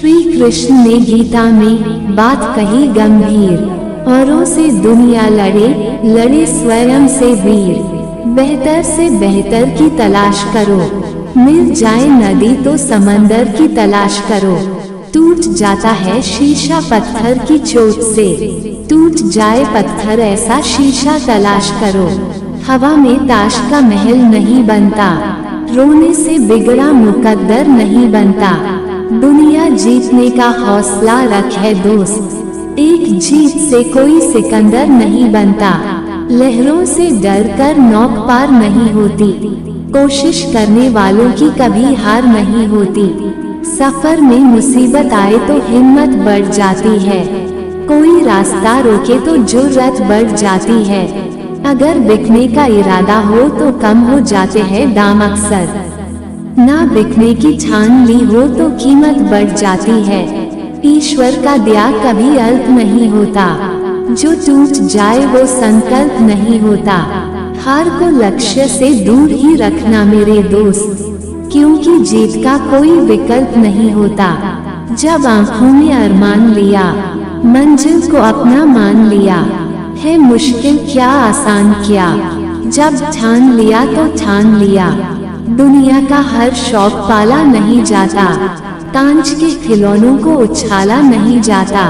श्री कृष्ण ने गीता में बात कही गंभीर। औरों से दुनिया लड़े, लड़े स्वयं से वीर। बेहतर से बेहतर की तलाश करो, मिल जाए नदी तो समंदर की तलाश करो। टूट जाता है शीशा पत्थर की चोट से, टूट जाए पत्थर ऐसा शीशा तलाश करो। हवा में ताश का महल नहीं बनता, रोने से बिगड़ा मुकद्दर नहीं बनता। दुनिया जीतने का हौसला रखे दोस्त, एक जीत से कोई सिकंदर नहीं बनता। लहरों से डर कर नौक पार नहीं होती, कोशिश करने वालों की कभी हार नहीं होती। सफर में मुसीबत आए तो हिम्मत बढ़ जाती है, कोई रास्ता रोके तो जुर्रत बढ़ जाती है। अगर बिकने का इरादा हो तो कम हो जाते हैं दाम अक्सर, ना बिकने की ठान ली हो तो कीमत बढ़ जाती है। ईश्वर का दिया कभी अल्प नहीं होता, जो टूट जाए वो संकल्प नहीं होता। हार को लक्ष्य से दूर ही रखना मेरे दोस्त, क्योंकि जीत का कोई विकल्प नहीं होता। जब आंखों में अरमान लिया, मंजिल को अपना मान लिया, है मुश्किल क्या आसान किया। जब ठान लिया तो ठान लिया, दुनिया का हर शौक पाला नहीं जाता, कांच के खिलौनों को उछाला नहीं जाता।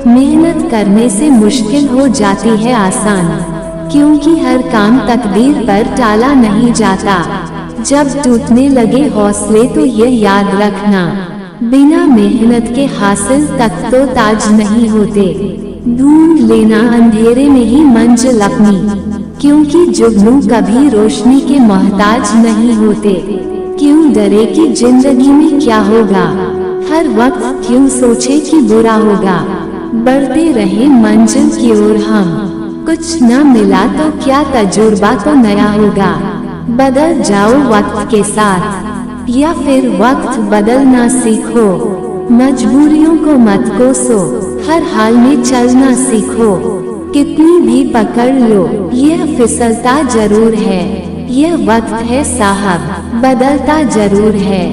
मेहनत करने से मुश्किल हो जाती है आसान, क्योंकि हर काम तकदीर पर टाला नहीं जाता। जब टूटने लगे हौसले तो ये याद रखना, बिना मेहनत के हासिल तक तो ताज नहीं होते। ढूंढ लेना अंधेरे में ही मंजिल अपनी, क्योंकि जुगनू कभी रोशनी के मोहताज नहीं होते। क्यों डरे कि जिंदगी में क्या होगा, हर वक्त क्यों सोचे कि बुरा होगा। बढ़ते रहे मंजिल की ओर हम, कुछ न मिला तो क्या तजुर्बा तो नया होगा। बदल जाओ वक्त के साथ, या फिर वक्त बदलना सीखो। मजबूरियों को मत कोसो, हर हाल में चलना सीखो। कितनी भी पकड़ लो यह फिसलता जरूर है, यह वक्त है साहब बदलता जरूर है।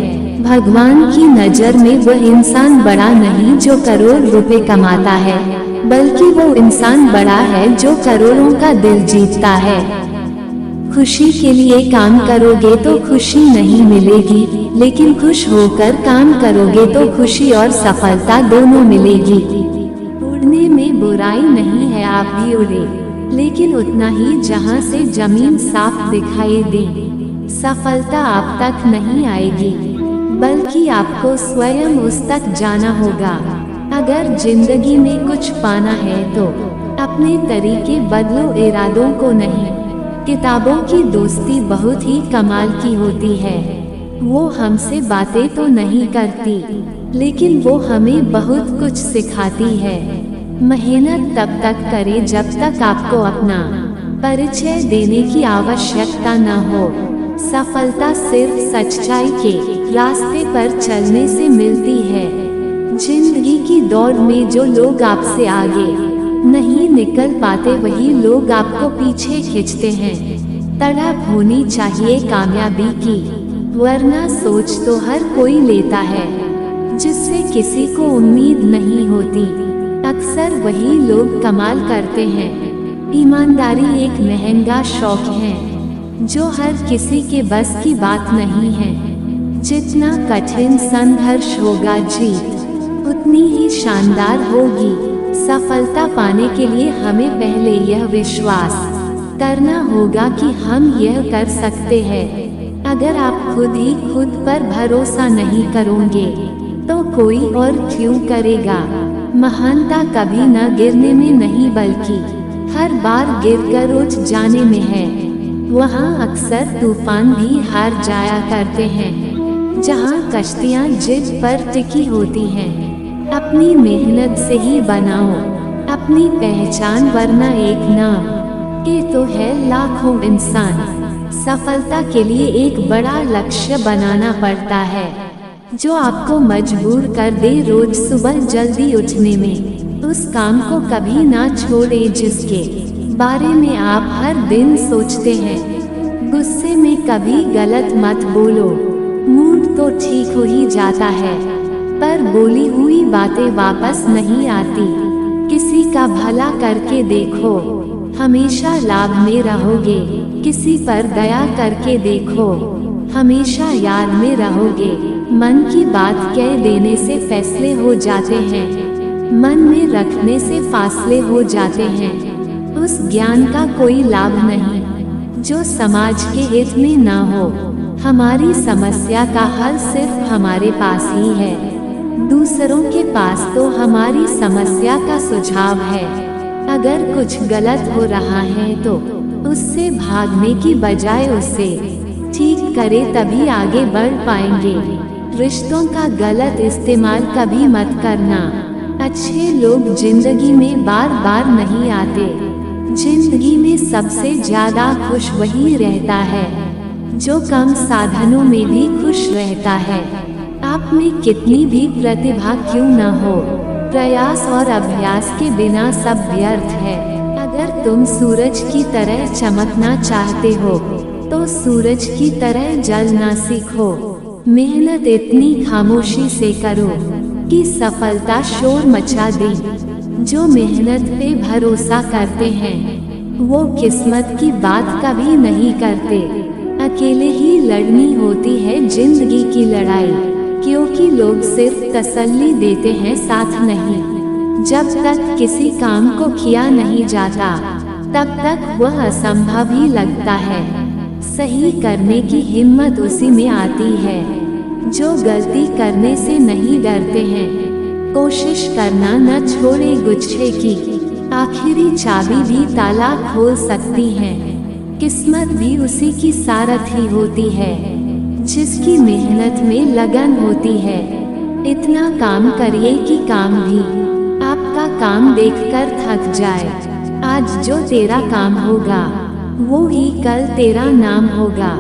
भगवान की नजर में वह इंसान बड़ा नहीं जो करोड़ रुपए कमाता है, बल्कि वो इंसान बड़ा है जो करोड़ों का दिल जीतता है। खुशी के लिए काम करोगे तो खुशी नहीं मिलेगी, लेकिन खुश होकर काम करोगे तो खुशी और सफलता दोनों मिलेगी। उड़ने में बुराई नहीं है, आप भी उड़े, लेकिन उतना ही जहां से जमीन साफ दिखाई दे। सफलता आप तक नहीं आएगी, बल्कि आपको स्वयं उस तक जाना होगा। अगर जिंदगी में कुछ पाना है तो अपने तरीके बदलो, इरादों को नहीं। किताबों की दोस्ती बहुत ही कमाल की होती है, वो हमसे बातें तो नहीं करती, लेकिन वो हमें बहुत कुछ सिखाती है। मेहनत तब तक करें जब तक आपको अपना परिचय देने की आवश्यकता न हो। सफलता सिर्फ सच्चाई के रास्ते पर चलने से मिलती है। जिंदगी की दौड़ में जो लोग आपसे आगे नहीं निकल पाते, वही लोग आपको पीछे खींचते हैं। तड़प होनी चाहिए कामयाबी की, वरना सोच तो हर कोई लेता है, जिससे किसी को उम्मीद नहीं होती। अक्सर वही लोग कमाल करते हैं। ईमानदारी एक महंगा शौक है, जो हर किसी के बस की बात नहीं है। जितना कठिन संघर्ष होगा, जीत उतनी ही शानदार होगी। सफलता पाने के लिए हमें पहले यह विश्वास करना होगा कि हम यह कर सकते हैं। अगर आप खुद ही खुद पर भरोसा नहीं करोगे तो कोई और क्यों करेगा। महानता कभी न गिरने में नहीं, बल्कि हर बार गिरकर उठ जाने में है। वहाँ अक्सर तूफान भी हार जाया करते हैं, जहाँ कश्तियाँ जिद पर टिकी होती हैं। अपनी मेहनत से ही बनाओ अपनी पहचान, वरना एक नाम के तो है लाखों इंसान। सफलता के लिए एक बड़ा लक्ष्य बनाना पड़ता है, जो आपको मजबूर कर दे रोज सुबह जल्दी उठने में। उस काम को कभी ना छोड़े जिसके बारे में आप हर दिन सोचते हैं। गुस्से में कभी गलत मत बोलो, मूड तो ठीक हो ही जाता है, पर बोली हुई बातें वापस नहीं आती। किसी का भला करके देखो, हमेशा लाभ में रहोगे। किसी पर दया करके देखो, हमेशा याद में रहोगे। मन की बात कह देने से फैसले हो जाते हैं, मन में रखने से फासले हो जाते हैं। उस ज्ञान का कोई लाभ नहीं जो समाज के हित में ना हो। हमारी समस्या का हल सिर्फ हमारे पास ही है, दूसरों के पास तो हमारी समस्या का सुझाव है। अगर कुछ गलत हो रहा है तो उससे भागने की बजाय उसे ठीक करे, तभी आगे बढ़ पाएंगे। रिश्तों का गलत इस्तेमाल कभी मत करना। अच्छे लोग जिंदगी में बार बार नहीं आते। जिंदगी में सबसे ज्यादा खुश वही रहता है जो कम साधनों में भी खुश रहता है। आप में कितनी भी प्रतिभा क्यों न हो, प्रयास और अभ्यास के बिना सब व्यर्थ है। अगर तुम सूरज की तरह चमकना चाहते हो तो सूरज की तरह जलना सीखो। मेहनत इतनी खामोशी से करो कि सफलता शोर मचा दे। जो मेहनत पे भरोसा करते हैं वो किस्मत की बात कभी नहीं करते। अकेले ही लड़नी होती है जिंदगी की लड़ाई, क्योंकि लोग सिर्फ तसल्ली देते हैं, साथ नहीं। जब तक किसी काम को किया नहीं जाता तब तक वह असंभव ही लगता है। सही करने की हिम्मत उसी में आती है जो गलती करने से नहीं डरते हैं। कोशिश करना न छोड़े गुच्छे की, आखिरी चाबी भी ताला खोल सकती है। किस्मत भी उसी की सारथी होती है जिसकी मेहनत में लगन होती है। इतना काम करिए कि काम भी आपका काम देखकर थक जाए। आज जो तेरा काम होगा वो ही कल तेरा नाम होगा।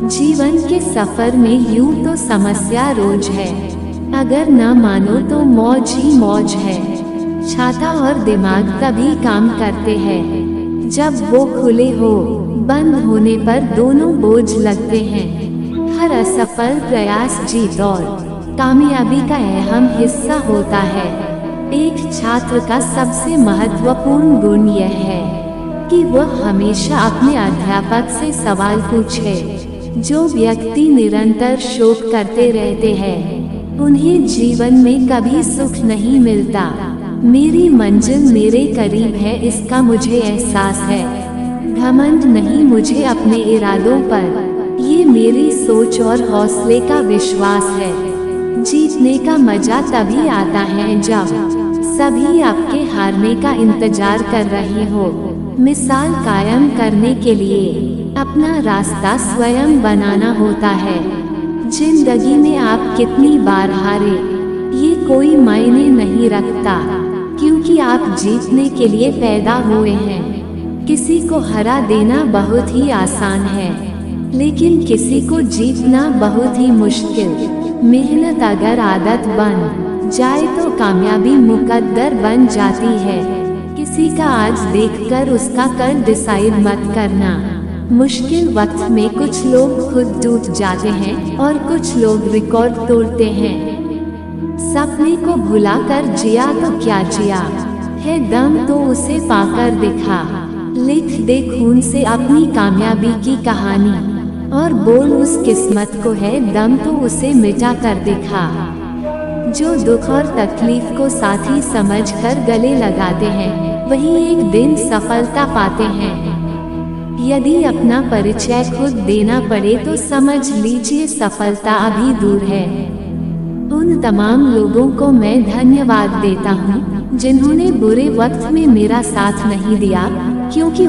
जीवन के सफर में यूं तो समस्या रोज है, अगर ना मानो तो मौज ही मौज है। छाता और दिमाग तभी काम करते हैं जब वो खुले हो, बंद होने पर दोनों बोझ लगते हैं। हर असफल प्रयास जीत और कामयाबी का अहम हिस्सा होता है। एक छात्र का सबसे महत्वपूर्ण गुण यह है कि वह हमेशा अपने अध्यापक से सवाल पूछे। जो व्यक्ति निरंतर शोध करते रहते हैं उन्हें जीवन में कभी सुख नहीं मिलता। मेरी मंजिल मेरे करीब है, इसका मुझे एहसास है। घमंड नहीं मुझे अपने इरादों पर, ये मेरी सोच और हौसले का विश्वास है। जीतने का मजा तभी आता है जब सभी आपके हारने का इंतजार कर रहे हो। मिसाल कायम करने के लिए अपना रास्ता स्वयं बनाना होता है। जिंदगी में आप कितनी बार हारे ये कोई मायने नहीं रखता, क्योंकि आप जीतने के लिए पैदा हुए हैं। किसी को हरा देना बहुत ही आसान है, लेकिन किसी को जीतना बहुत ही मुश्किल। मेहनत अगर आदत बन जाए तो कामयाबी मुकद्दर बन जाती है। किसी का आज देखकर उसका कल डिसाइड मत करना। मुश्किल वक्त में कुछ लोग खुद टूट जाते हैं और कुछ लोग रिकॉर्ड तोड़ते हैं। सपने को भुलाकर जिया तो क्या जिया है, दम तो उसे पाकर दिखा। लिख दे खून से अपनी कामयाबी की कहानी और बोल उस किस्मत को है दम तो उसे मिटा कर दिखा। जो दुख और तकलीफ को साथी समझकर गले लगाते हैं वही एक दिन सफलता पाते हैं। यदि अपना परिचय खुद देना पड़े तो समझ लीजिए सफलता अभी दूर है। उन तमाम लोगों को मैं धन्यवाद देता हूँ जिन्होंने बुरे वक्त में मेरा साथ नहीं दिया, क्योंकि